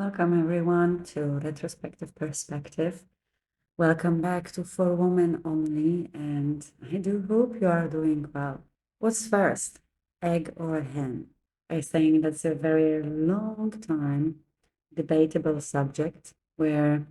Welcome everyone to Retrospective Perspective. Welcome back to For Women Only, and I do hope you are doing well. What's first, egg or hen? I think that's a very long time debatable subject where,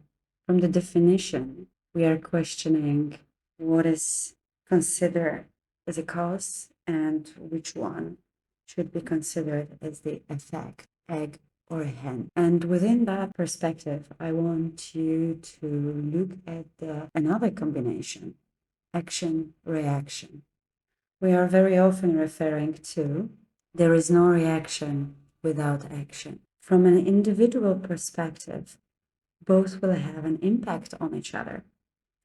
from the definition, we are questioning what is considered as a cause and which one should be considered as the effect, egg or a hen. And within that perspective, I want you to look at another combination, action, reaction. We are very often referring to there is no reaction without action. From an individual perspective, both will have an impact on each other.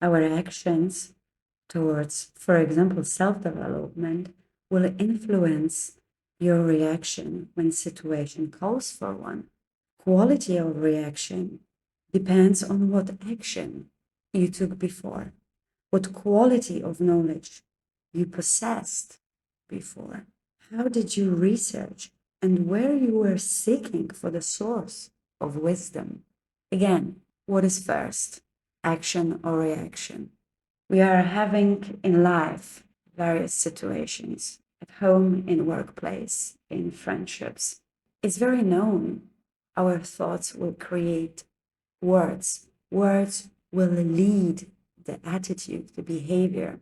Our actions towards, for example, self-development will influence your reaction when situation calls for one. Quality of reaction depends on what action you took before, what quality of knowledge you possessed before. How did you research and where you were seeking for the source of wisdom? Again, what is first, action or reaction? We are having in life various situations at home, in workplace, in friendships. It's very known. Our thoughts will create words. Words will lead the attitude, the behavior.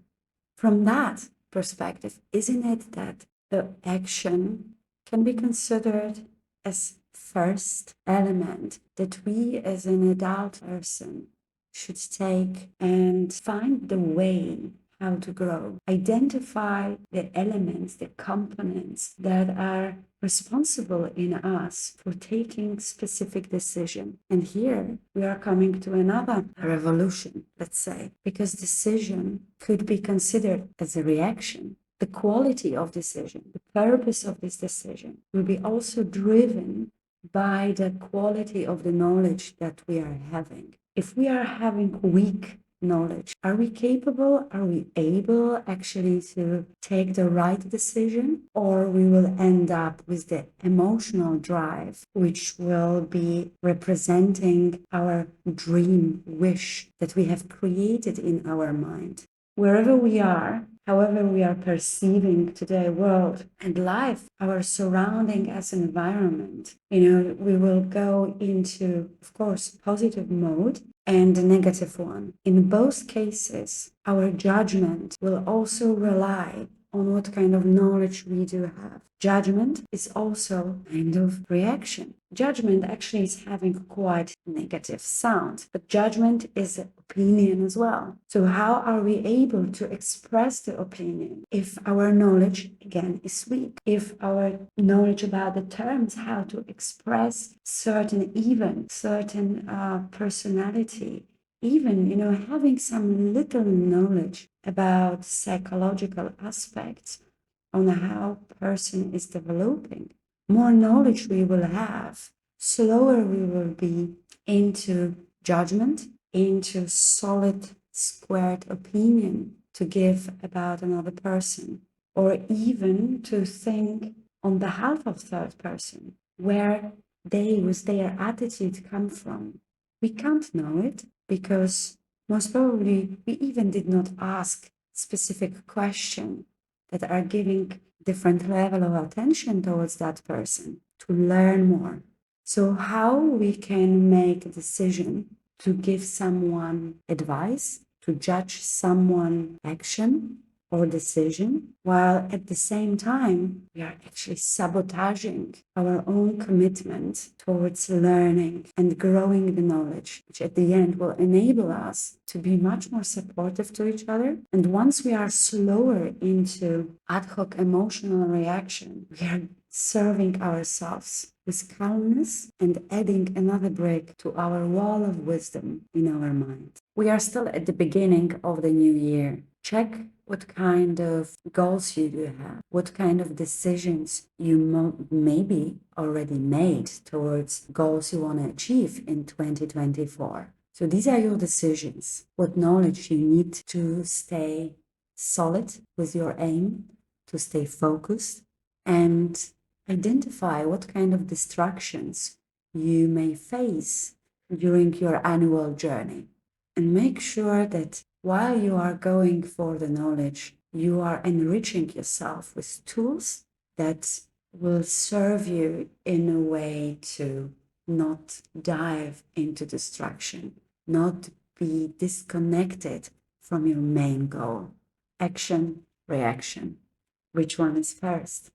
From that perspective, isn't it that the action can be considered as first element that we as an adult person should take and find the way how to grow. Identify the elements, the components that are responsible in us for taking specific decision. And here we are coming to another revolution, let's say, because decision could be considered as a reaction. The quality of decision, the purpose of this decision will be also driven by the quality of the knowledge that we are having. If we are having weak knowledge, are we capable, are we able actually to take the right decision, or we will end up with the emotional drive, which will be representing our dream wish that we have created in our mind? Wherever we are, however we are perceiving today world and life, our surrounding as an environment, we will go into, of course, positive mode and a negative one. In both cases, our judgment will also rely on what kind of knowledge we do have. Judgment is also kind of reaction. Judgment actually is having quite negative sound, but judgment is an opinion as well. So how are we able to express the opinion if our knowledge, again, is weak? If our knowledge about the terms, how to express certain events, certain personality, even, having some little knowledge about psychological aspects on how a person is developing, more knowledge we will have, slower we will be into judgment, into solid, squared opinion to give about another person, or even to think on behalf of third person, where they, with their attitude, come from. We can't know it because most probably we even did not ask specific questions that are giving different level of attention towards that person to learn more. So how we can make a decision to give someone advice, to judge someone action or decision, while at the same time we are actually sabotaging our own commitment towards learning and growing the knowledge, which at the end will enable us to be much more supportive to each other. And once we are slower into ad hoc emotional reaction, we are serving ourselves with calmness and adding another brick to our wall of wisdom in our mind. We are still at the beginning of the new year. Check what kind of goals you do have, what kind of decisions you maybe already made towards goals you want to achieve in 2024. So these are your decisions, what knowledge you need to stay solid with your aim, to stay focused, and identify what kind of distractions you may face during your annual journey. And make sure that while you are going for the knowledge, you are enriching yourself with tools that will serve you in a way to not dive into distraction, not be disconnected from your main goal. Action, reaction. Which one is first?